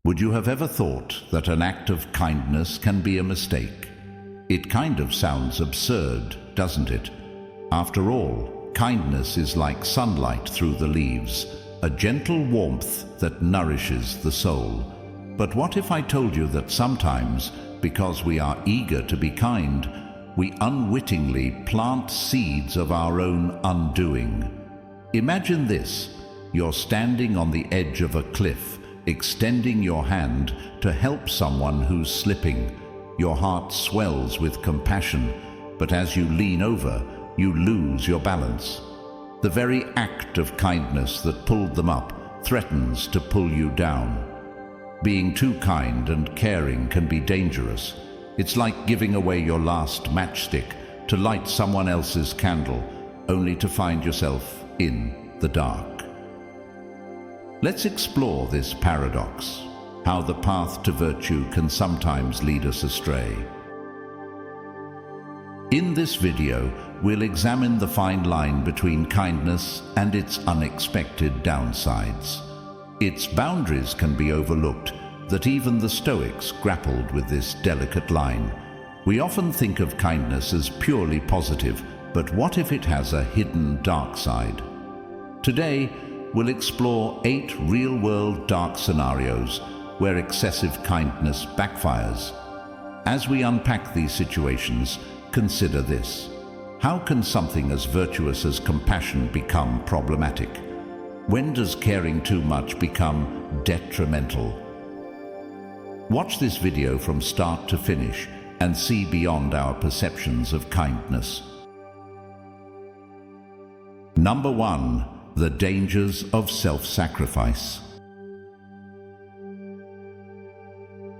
Would you have ever thought that an act of kindness can be a mistake? It kind of sounds absurd, doesn't it? After all, kindness is like sunlight through the leaves, a gentle warmth that nourishes the soul. But what if I told you that sometimes, because we are eager to be kind, we unwittingly plant seeds of our own undoing? Imagine this: you're standing on the edge of a cliff, extending your hand to help someone who's slipping. Your heart swells with compassion, but as you lean over, you lose your balance. The very act of kindness that pulled them up threatens to pull you down. Being too kind and caring can be dangerous. It's like giving away your last matchstick to light someone else's candle, only to find yourself in the dark. Let's explore this paradox, how the path to virtue can sometimes lead us astray. In this video, we'll examine the fine line between kindness and its unexpected downsides. Its boundaries can be overlooked, that even the Stoics grappled with this delicate line. We often think of kindness as purely positive, but what if it has a hidden dark side? Today, we'll explore 8 real-world dark scenarios where excessive kindness backfires. As we unpack these situations, consider this: how can something as virtuous as compassion become problematic? When does caring too much become detrimental? Watch this video from start to finish and see beyond our perceptions of kindness. Number 1. The dangers of self-sacrifice.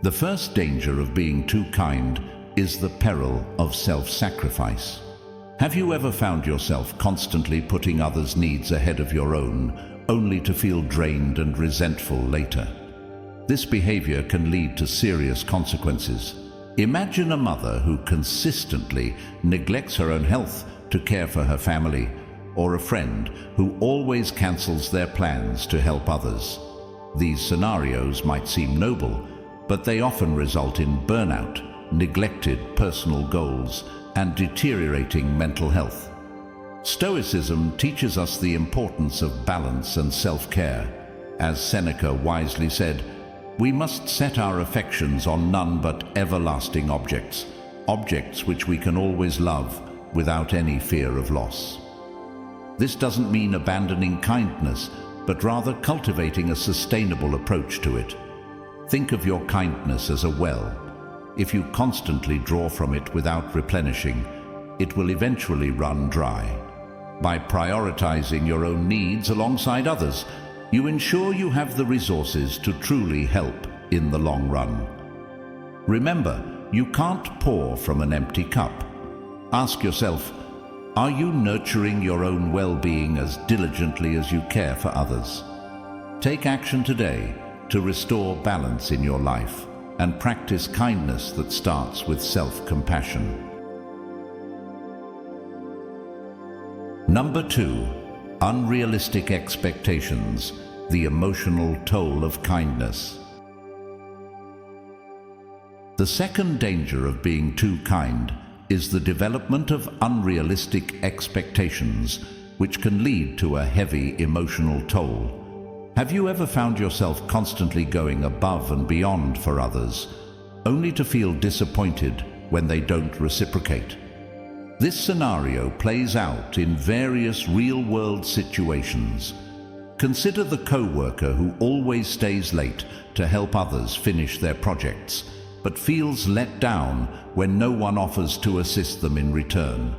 The first danger of being too kind is the peril of self-sacrifice. Have you ever found yourself constantly putting others' needs ahead of your own, only to feel drained and resentful later? This behavior can lead to serious consequences. Imagine a mother who consistently neglects her own health to care for her family, or a friend who always cancels their plans to help others. These scenarios might seem noble, but they often result in burnout, neglected personal goals, and deteriorating mental health. Stoicism teaches us the importance of balance and self-care. As Seneca wisely said, we must set our affections on none but everlasting objects, objects which we can always love without any fear of loss. This doesn't mean abandoning kindness, but rather cultivating a sustainable approach to it. Think of your kindness as a well. If you constantly draw from it without replenishing, it will eventually run dry. By prioritizing your own needs alongside others, you ensure you have the resources to truly help in the long run. Remember, you can't pour from an empty cup. Ask yourself, are you nurturing your own well-being as diligently as you care for others? Take action today to restore balance in your life and practice kindness that starts with self-compassion. Number 2. Unrealistic expectations, the emotional toll of kindness. The second danger of being too kind is the development of unrealistic expectations, which can lead to a heavy emotional toll. Have you ever found yourself constantly going above and beyond for others, only to feel disappointed when they don't reciprocate? This scenario plays out in various real-world situations. Consider the co-worker who always stays late to help others finish their projects, but feels let down when no one offers to assist them in return.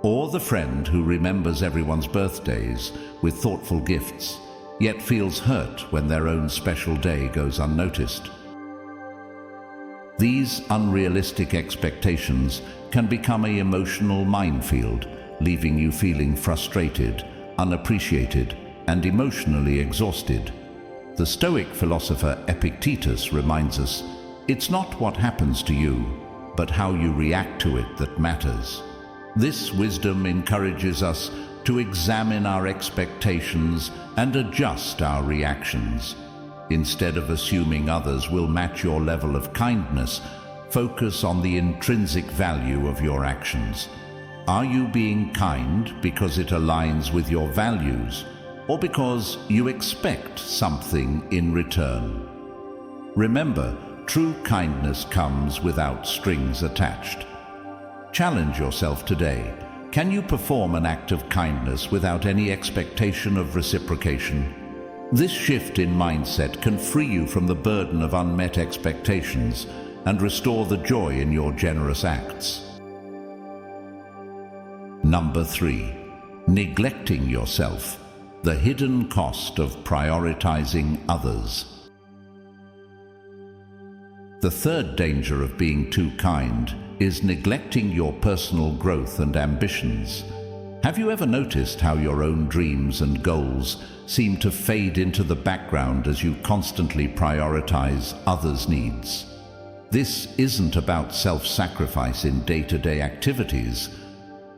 Or the friend who remembers everyone's birthdays with thoughtful gifts, yet feels hurt when their own special day goes unnoticed. These unrealistic expectations can become an emotional minefield, leaving you feeling frustrated, unappreciated, and emotionally exhausted. The Stoic philosopher Epictetus reminds us, it's not what happens to you, but how you react to it that matters. This wisdom encourages us to examine our expectations and adjust our reactions. Instead of assuming others will match your level of kindness, focus on the intrinsic value of your actions. Are you being kind because it aligns with your values, or because you expect something in return? Remember, true kindness comes without strings attached. Challenge yourself today. Can you perform an act of kindness without any expectation of reciprocation? This shift in mindset can free you from the burden of unmet expectations and restore the joy in your generous acts. Number 3. Neglecting yourself. The hidden cost of prioritizing others. The third danger of being too kind is neglecting your personal growth and ambitions. Have you ever noticed how your own dreams and goals seem to fade into the background as you constantly prioritize others' needs? This isn't about self-sacrifice in day-to-day activities,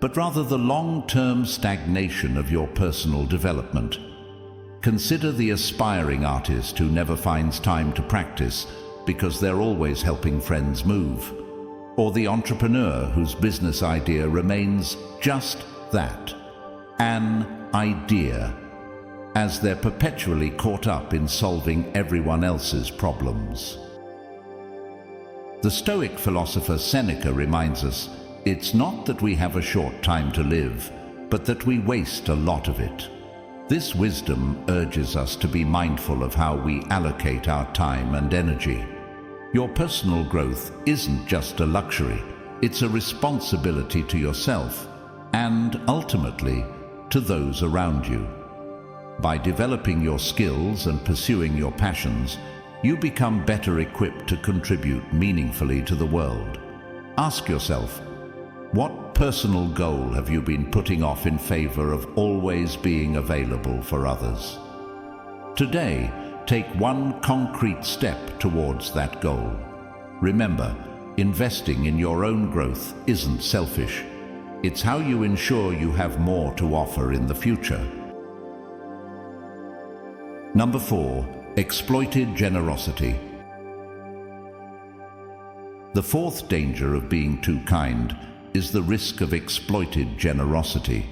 but rather the long-term stagnation of your personal development. Consider the aspiring artist who never finds time to practice because they're always helping friends move, or the entrepreneur whose business idea remains just that, an idea, as they're perpetually caught up in solving everyone else's problems. The Stoic philosopher Seneca reminds us, it's not that we have a short time to live, but that we waste a lot of it. This wisdom urges us to be mindful of how we allocate our time and energy. Your personal growth isn't just a luxury, it's a responsibility to yourself and ultimately to those around you. By developing your skills and pursuing your passions, you become better equipped to contribute meaningfully to the world. Ask yourself, what personal goal have you been putting off in favor of always being available for others? Today, take one concrete step towards that goal. Remember, investing in your own growth isn't selfish. It's how you ensure you have more to offer in the future. Number 4. Exploited generosity. The fourth danger of being too kind is the risk of exploited generosity.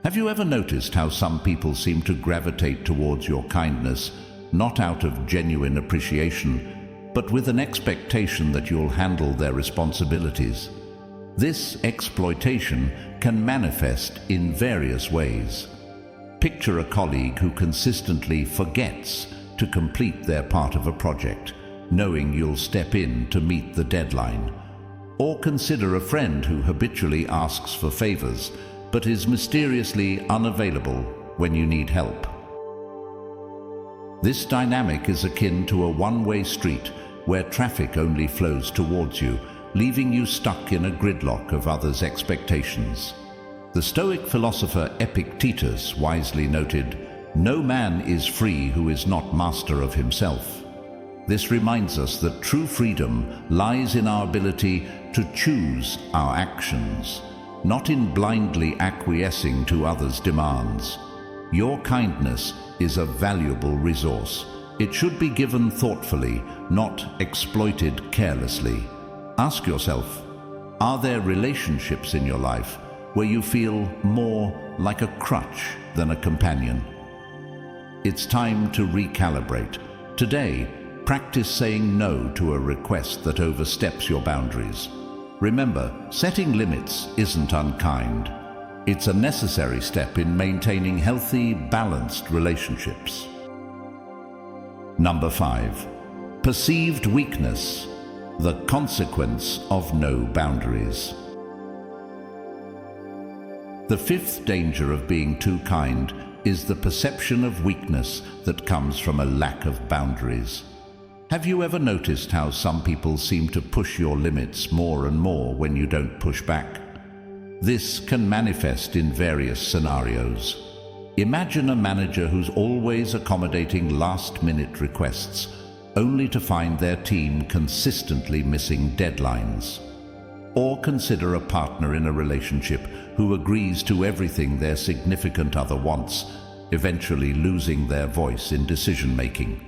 Have you ever noticed how some people seem to gravitate towards your kindness, not out of genuine appreciation, but with an expectation that you'll handle their responsibilities? This exploitation can manifest in various ways. Picture a colleague who consistently forgets to complete their part of a project, knowing you'll step in to meet the deadline. Or consider a friend who habitually asks for favors, but is mysteriously unavailable when you need help. This dynamic is akin to a one-way street where traffic only flows towards you, leaving you stuck in a gridlock of others' expectations. The Stoic philosopher Epictetus wisely noted, "No man is free who is not master of himself." This reminds us that true freedom lies in our ability to choose our actions, not in blindly acquiescing to others' demands. Your kindness is a valuable resource. It should be given thoughtfully, not exploited carelessly. Ask yourself, are there relationships in your life where you feel more like a crutch than a companion? It's time to recalibrate. Today, practice saying no to a request that oversteps your boundaries. Remember, setting limits isn't unkind. It's a necessary step in maintaining healthy, balanced relationships. Number 5. Perceived weakness. The consequence of no boundaries. The fifth danger of being too kind is the perception of weakness that comes from a lack of boundaries. Have you ever noticed how some people seem to push your limits more and more when you don't push back? This can manifest in various scenarios. Imagine a manager who's always accommodating last-minute requests, only to find their team consistently missing deadlines. Or consider a partner in a relationship who agrees to everything their significant other wants, eventually losing their voice in decision-making.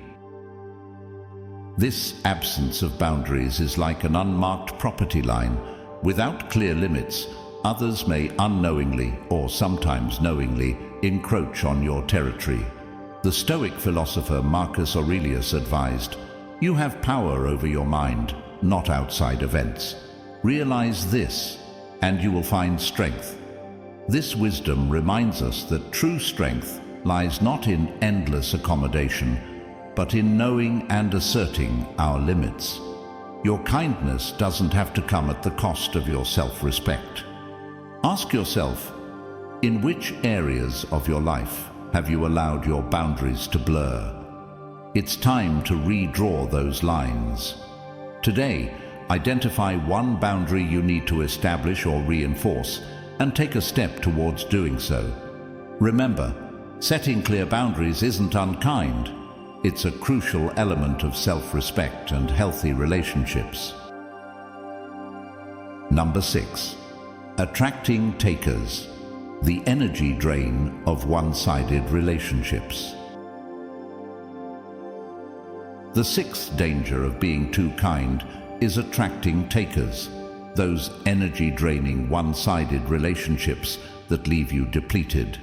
This absence of boundaries is like an unmarked property line. Without clear limits, others may unknowingly, or sometimes knowingly, encroach on your territory. The Stoic philosopher Marcus Aurelius advised, "You have power over your mind, not outside events. Realize this, and you will find strength." This wisdom reminds us that true strength lies not in endless accommodation, but in knowing and asserting our limits. Your kindness doesn't have to come at the cost of your self-respect. Ask yourself, in which areas of your life have you allowed your boundaries to blur? It's time to redraw those lines. Today, identify one boundary you need to establish or reinforce, and take a step towards doing so. Remember, setting clear boundaries isn't unkind. It's a crucial element of self-respect and healthy relationships. Number 6. Attracting takers. The energy drain of one-sided relationships. The sixth danger of being too kind is attracting takers, those energy-draining one-sided relationships that leave you depleted.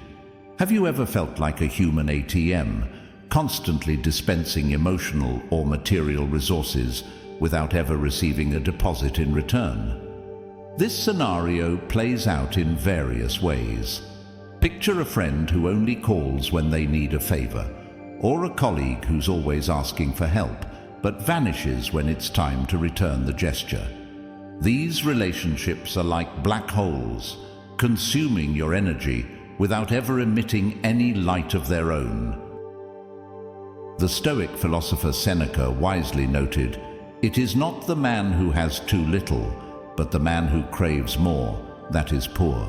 Have you ever felt like a human ATM, constantly dispensing emotional or material resources without ever receiving a deposit in return? This scenario plays out in various ways. Picture a friend who only calls when they need a favor, or a colleague who's always asking for help, but vanishes when it's time to return the gesture. These relationships are like black holes, consuming your energy without ever emitting any light of their own. The Stoic philosopher Seneca wisely noted, "It is not the man who has too little, but the man who craves more, that is poor."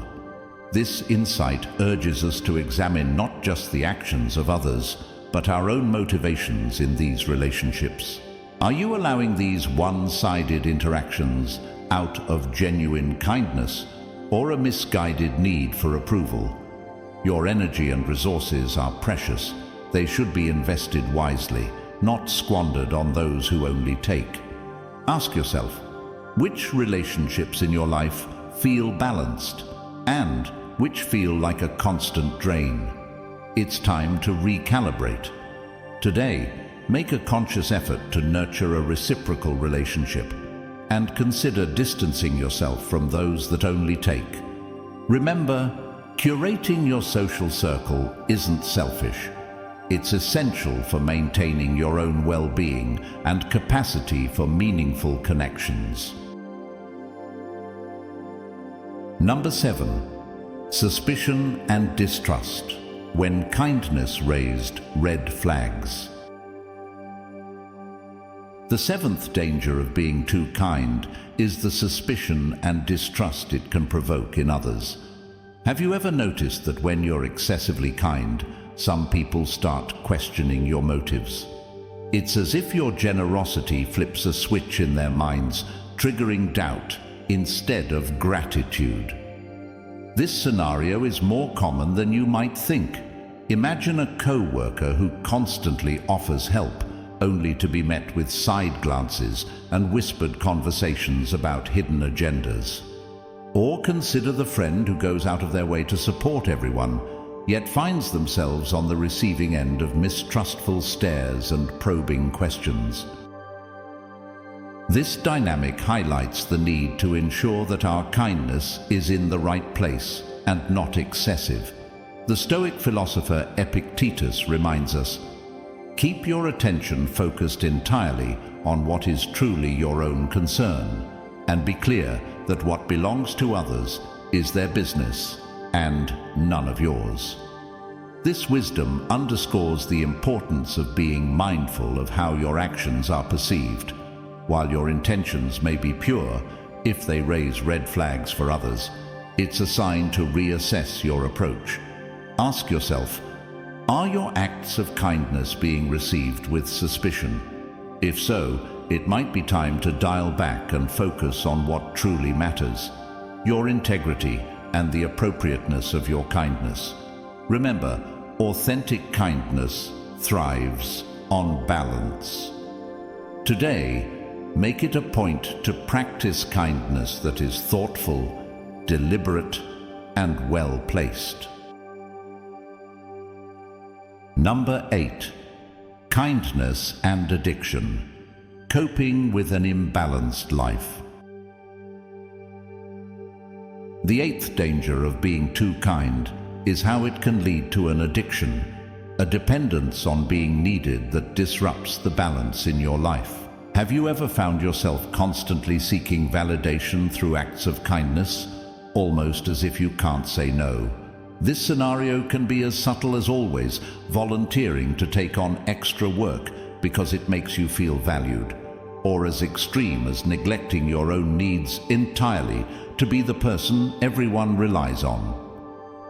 This insight urges us to examine not just the actions of others, but our own motivations in these relationships. Are you allowing these one-sided interactions out of genuine kindness or a misguided need for approval? Your energy and resources are precious. They should be invested wisely, not squandered on those who only take. Ask yourself, which relationships in your life feel balanced and which feel like a constant drain? It's time to recalibrate. Today, make a conscious effort to nurture a reciprocal relationship and consider distancing yourself from those that only take. Remember, curating your social circle isn't selfish. It's essential for maintaining your own well-being and capacity for meaningful connections. Number 7. Suspicion and distrust. When kindness raised red flags. The seventh danger of being too kind is the suspicion and distrust it can provoke in others. Have you ever noticed that when you're excessively kind, some people start questioning your motives? It's as if your generosity flips a switch in their minds, triggering doubt instead of gratitude. This scenario is more common than you might think. Imagine a co-worker who constantly offers help, only to be met with side glances and whispered conversations about hidden agendas. Or consider the friend who goes out of their way to support everyone, yet finds themselves on the receiving end of mistrustful stares and probing questions. This dynamic highlights the need to ensure that our kindness is in the right place and not excessive. The Stoic philosopher Epictetus reminds us, "Keep your attention focused entirely on what is truly your own concern, and be clear that what belongs to others is their business and none of yours." This wisdom underscores the importance of being mindful of how your actions are perceived. While your intentions may be pure, if they raise red flags for others, it's a sign to reassess your approach. Ask yourself, are your acts of kindness being received with suspicion? If so, it might be time to dial back and focus on what truly matters, your integrity and the appropriateness of your kindness. Remember, authentic kindness thrives on balance. Today, make it a point to practice kindness that is thoughtful, deliberate, and well-placed. Number 8. Kindness and addiction. Coping with an imbalanced life. The 8th danger of being too kind is how it can lead to an addiction, a dependence on being needed that disrupts the balance in your life. Have you ever found yourself constantly seeking validation through acts of kindness, almost as if you can't say no? This scenario can be as subtle as always volunteering to take on extra work because it makes you feel valued, or as extreme as neglecting your own needs entirely to be the person everyone relies on.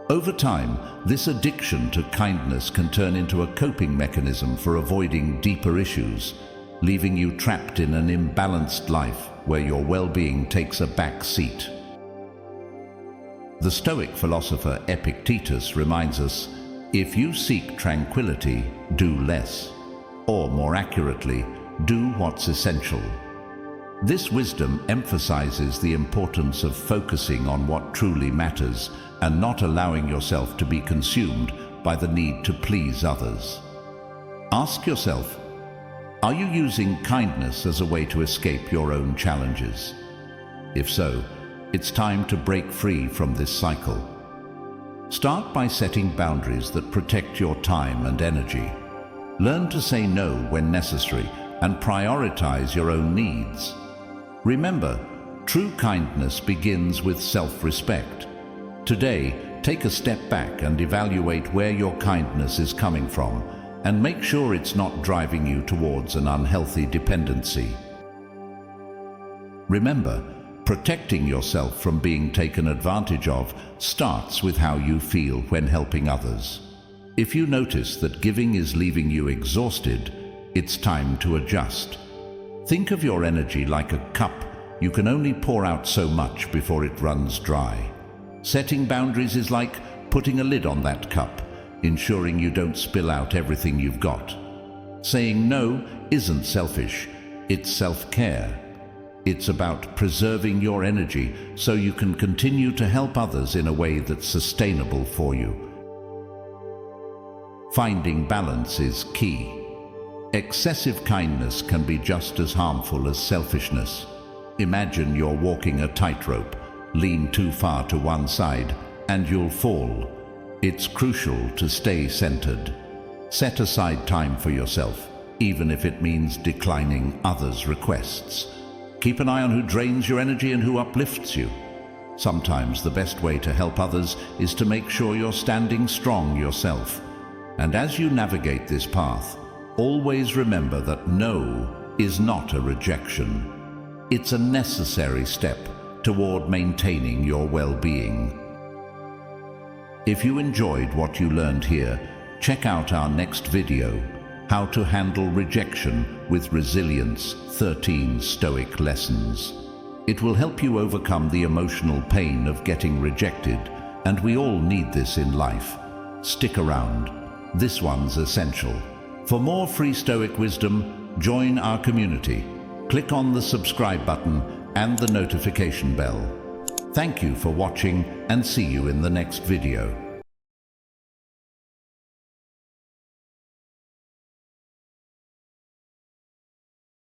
Over time, this addiction to kindness can turn into a coping mechanism for avoiding deeper issues, leaving you trapped in an imbalanced life where your well-being takes a back seat. The Stoic philosopher Epictetus reminds us, if you seek tranquility, do less, or more accurately, do what's essential. This wisdom emphasizes the importance of focusing on what truly matters and not allowing yourself to be consumed by the need to please others. Ask yourself, are you using kindness as a way to escape your own challenges? If so, it's time to break free from this cycle. Start by setting boundaries that protect your time and energy. Learn to say no when necessary and prioritize your own needs. Remember, true kindness begins with self-respect. Today, take a step back and evaluate where your kindness is coming from, and make sure it's not driving you towards an unhealthy dependency. Remember, protecting yourself from being taken advantage of starts with how you feel when helping others. If you notice that giving is leaving you exhausted, it's time to adjust. Think of your energy like a cup. You can only pour out so much before it runs dry. Setting boundaries is like putting a lid on that cup, ensuring you don't spill out everything you've got. Saying no isn't selfish, it's self-care. It's about preserving your energy so you can continue to help others in a way that's sustainable for you. Finding balance is key. Excessive kindness can be just as harmful as selfishness. Imagine you're walking a tightrope. Lean too far to one side and you'll fall. It's crucial to stay centered. Set aside time for yourself, even if it means declining others' requests. Keep an eye on who drains your energy and who uplifts you. Sometimes the best way to help others is to make sure you're standing strong yourself. And as you navigate this path, always remember that no is not a rejection. It's a necessary step toward maintaining your well-being. If you enjoyed what you learned here, check out our next video, How to Handle Rejection with Resilience, 13 Stoic Lessons. It will help you overcome the emotional pain of getting rejected, and we all need this in life. Stick around. This one's essential. For more free Stoic wisdom, join our community. Click on the subscribe button and the notification bell. Thank you for watching and see you in the next video.